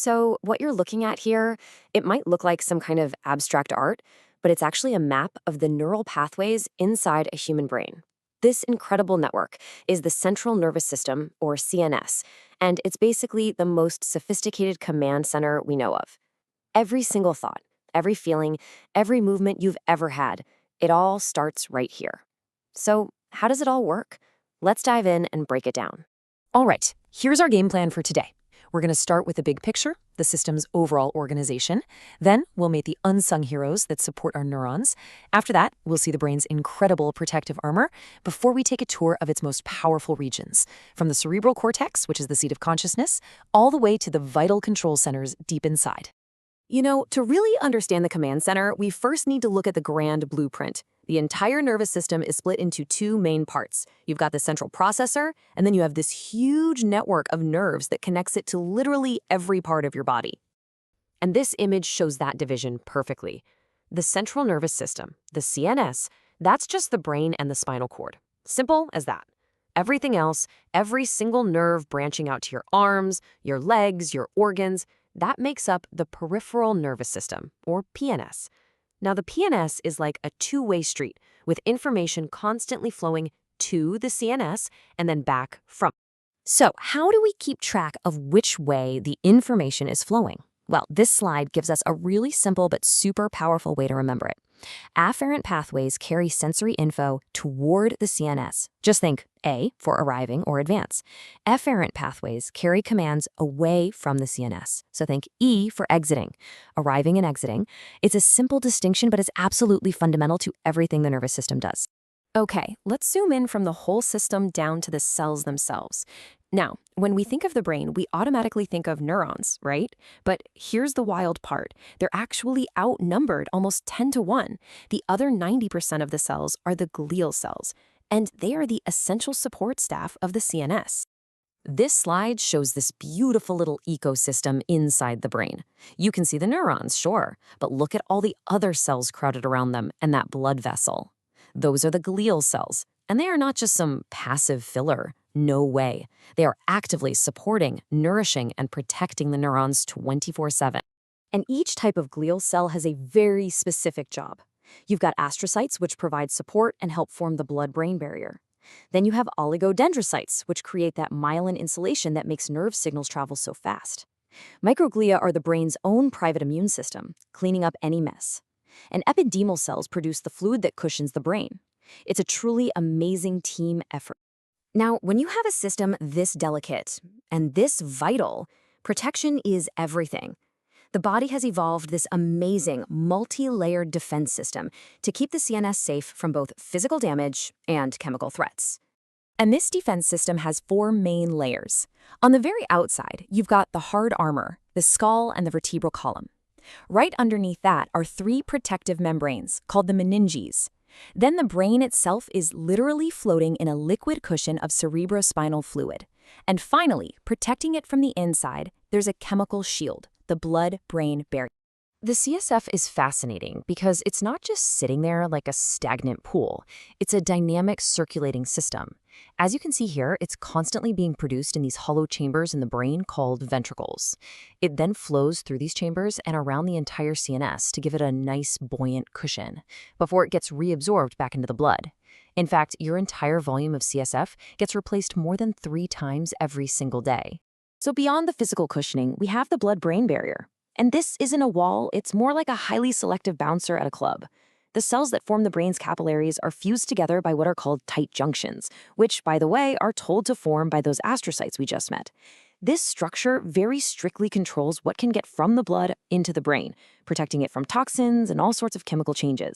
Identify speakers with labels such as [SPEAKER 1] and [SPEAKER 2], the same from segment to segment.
[SPEAKER 1] So, what you're looking at here, it might look like some kind of abstract art, but it's actually a map of the neural pathways inside a human brain. This incredible network is the central nervous system, or CNS, and it's basically the most sophisticated command center we know of. Every single thought, every feeling, every movement you've ever had, it all starts right here. So, how does it all work? Let's dive in and break it down.
[SPEAKER 2] All right, here's our game plan for today. We're going to start with the big picture, the system's overall organization. Then we'll meet the unsung heroes that support our neurons. After that, we'll see the brain's incredible protective armor before we take a tour of its most powerful regions, from the cerebral cortex, which is the seat of consciousness, all the way to the vital control centers deep inside. To really understand the command center, we first need to look at the grand blueprint. The entire nervous system is split into two main parts. You've got the central processor, and then you have this huge network of nerves that connects it to literally every part of your body. And this image shows that division perfectly. The central nervous system, the CNS, that's just the brain and the spinal cord. Simple as that. Everything else, every single nerve branching out to your arms, your legs, your organs, that makes up the peripheral nervous system, or PNS. Now, the PNS is like a two-way street, with information constantly flowing to the CNS and then back from. So, how do we keep track of which way the information is flowing? Well, this slide gives us a really simple but super powerful way to remember it. Afferent pathways carry sensory info toward the CNS. Just think A for arriving or advance. Efferent pathways carry commands away from the CNS. So think E for exiting, arriving and exiting. It's a simple distinction, but it's absolutely fundamental to everything the nervous system does. Okay, let's zoom in from the whole system down to the cells themselves. Now, when we think of the brain, we automatically think of neurons, right? But here's the wild part. They're actually outnumbered almost 10 to 1. The other 90% of the cells are the glial cells, and they are the essential support staff of the CNS. This slide shows this beautiful little ecosystem inside the brain. You can see the neurons, sure, but look at all the other cells crowded around them and that blood vessel. Those are the glial cells, and they are not just some passive filler. No way. They are actively supporting, nourishing, and protecting the neurons 24/7. And each type of glial cell has a very specific job. You've got astrocytes, which provide support and help form the blood-brain barrier. Then you have oligodendrocytes, which create that myelin insulation that makes nerve signals travel so fast. Microglia are the brain's own private immune system, cleaning up any mess. And epidermal cells produce the fluid that cushions the brain. It's a truly amazing team effort. Now, when you have a system this delicate and this vital, protection is everything. The body has evolved this amazing, multi-layered defense system to keep the CNS safe from both physical damage and chemical threats. And this defense system has 4 main layers. On the very outside, you've got the hard armor, the skull, and the vertebral column. Right underneath that are 3 protective membranes called the meninges. Then the brain itself is literally floating in a liquid cushion of cerebrospinal fluid. And finally, protecting it from the inside, there's a chemical shield, the blood-brain barrier. The CSF is fascinating because it's not just sitting there like a stagnant pool. It's a dynamic circulating system. As you can see here, it's constantly being produced in these hollow chambers in the brain called ventricles. It then flows through these chambers and around the entire CNS to give it a nice buoyant cushion before it gets reabsorbed back into the blood. In fact, your entire volume of CSF gets replaced more than 3 times every single day. So beyond the physical cushioning, we have the blood-brain barrier. And this isn't a wall, it's more like a highly selective bouncer at a club. The cells that form the brain's capillaries are fused together by what are called tight junctions, which, by the way, are told to form by those astrocytes we just met. This structure very strictly controls what can get from the blood into the brain, protecting it from toxins and all sorts of chemical changes.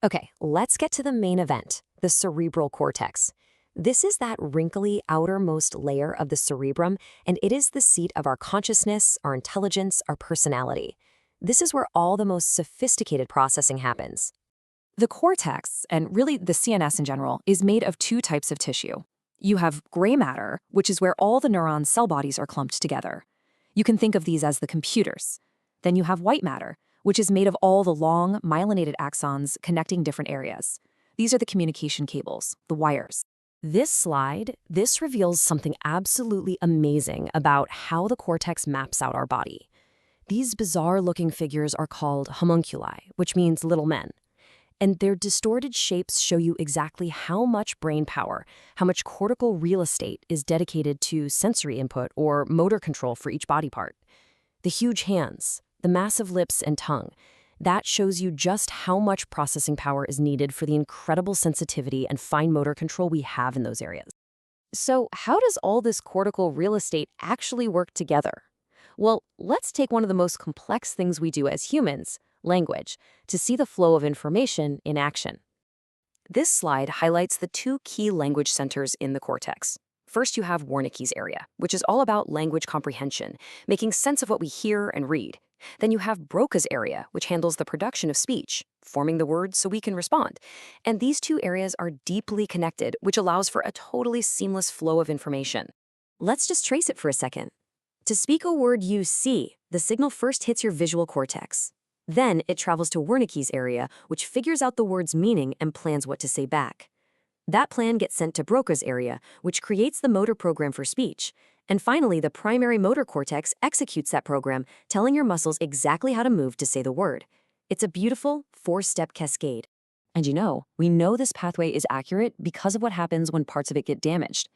[SPEAKER 2] Okay, let's get to the main event, the cerebral cortex. This is that wrinkly outermost layer of the cerebrum, and it is the seat of our consciousness, our intelligence, our personality. This is where all the most sophisticated processing happens. The cortex, and really the CNS in general, is made of 2 types of tissue. You have gray matter, which is where all the neuron cell bodies are clumped together. You can think of these as the computers. Then you have white matter, which is made of all the long, myelinated axons connecting different areas. These are the communication cables, the wires. This slide, this reveals something absolutely amazing about how the cortex maps out our body.
[SPEAKER 1] These bizarre-looking figures are called homunculi, which means little men. And their distorted shapes show you exactly how much brain power, how much cortical real estate is dedicated to sensory input or motor control for each body part. The huge hands, the massive lips and tongue, that shows you just how much processing power is needed for the incredible sensitivity and fine motor control we have in those areas. So, how does all this cortical real estate actually work together? Well, let's take one of the most complex things we do as humans, language, to see the flow of information in action. This slide highlights the two key language centers in the cortex. First, you have Wernicke's area, which is all about language comprehension, making sense of what we hear and read. Then you have Broca's area, which handles the production of speech, forming the words so we can respond. And these two areas are deeply connected, which allows for a totally seamless flow of information. Let's just trace it for a second. To speak a word you see, the signal first hits your visual cortex. Then it travels to Wernicke's area, which figures out the word's meaning and plans what to say back. That plan gets sent to Broca's area, which creates the motor program for speech. And finally, the primary motor cortex executes that program, telling your muscles exactly how to move to say the word. It's a beautiful four-step cascade. And we know this pathway is accurate because of what happens when parts of it get damaged.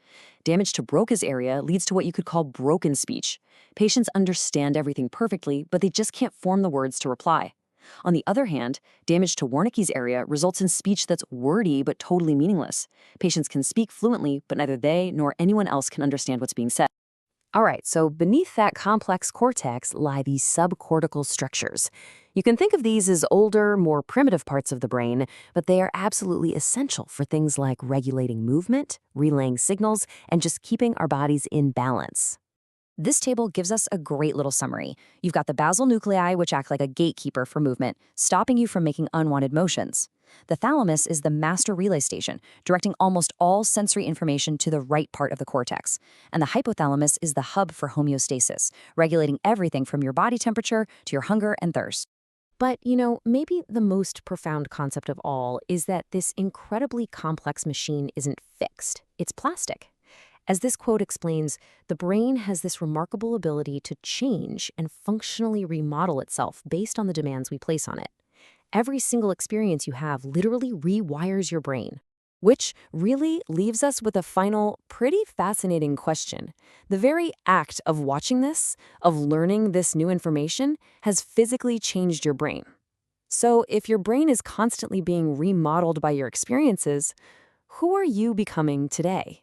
[SPEAKER 1] Damage to Broca's area leads to what you could call broken speech. Patients understand everything perfectly, but they just can't form the words to reply. On the other hand, damage to Wernicke's area results in speech that's wordy but totally meaningless. Patients can speak fluently, but neither they nor anyone else can understand what's being said. All right, so beneath that complex cortex lie these subcortical structures. You can think of these as older, more primitive parts of the brain, but they are absolutely essential for things like regulating movement, relaying signals, and just keeping our bodies in balance. This table gives us a great little summary. You've got the basal nuclei, which act like a gatekeeper for movement, stopping you from making unwanted motions. The thalamus is the master relay station, directing almost all sensory information to the right part of the cortex. And the hypothalamus is the hub for homeostasis, regulating everything from your body temperature to your hunger and thirst. But, maybe the most profound concept of all is that this incredibly complex machine isn't fixed. It's plastic. As this quote explains, the brain has this remarkable ability to change and functionally remodel itself based on the demands we place on it. Every single experience you have literally rewires your brain, which really leaves us with a final, pretty fascinating question. The very act of watching this, of learning this new information, has physically changed your brain. So if your brain is constantly being remodeled by your experiences, who are you becoming today?